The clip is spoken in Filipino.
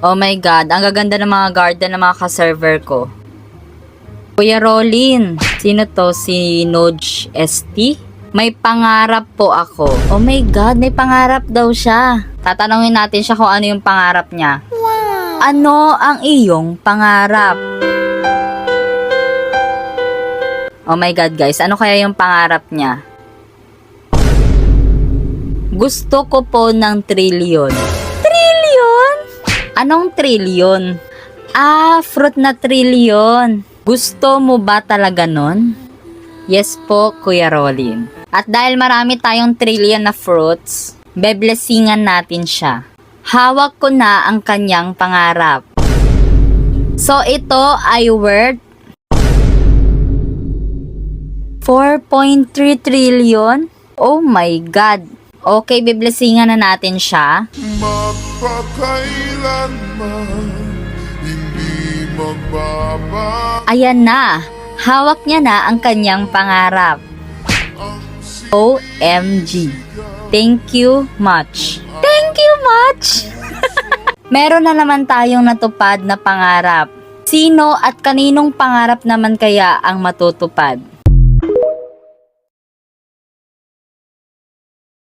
Oh my God, ang gaganda ng mga garden ng mga ka-server ko. Kuya Rolin, sino to? Si Noj ST? May pangarap po ako. Oh my God, may pangarap daw siya. Tatanungin natin siya kung ano yung pangarap niya. Wow! Ano ang iyong pangarap? Oh my God guys, ano kaya yung pangarap niya? Gusto ko po ng trillion. Trillion? Anong trillion? Ah, fruit na trillion. Gusto mo ba talaga nun? Yes po, Kuya Rolin. At dahil marami tayong trillion na fruits, beblessingan natin siya. Hawak ko na ang kanyang pangarap. So ito ay worth 4.3 trillion? Oh my God. Okay, beblessingan na natin siya. Magpakailanman hindi magbaba. Ayan na. Hawak niya na ang kanyang pangarap. OMG. Thank you much. Thank you much. Meron na naman tayong natupad na pangarap. Sino at kaninong pangarap naman kaya ang matutupad?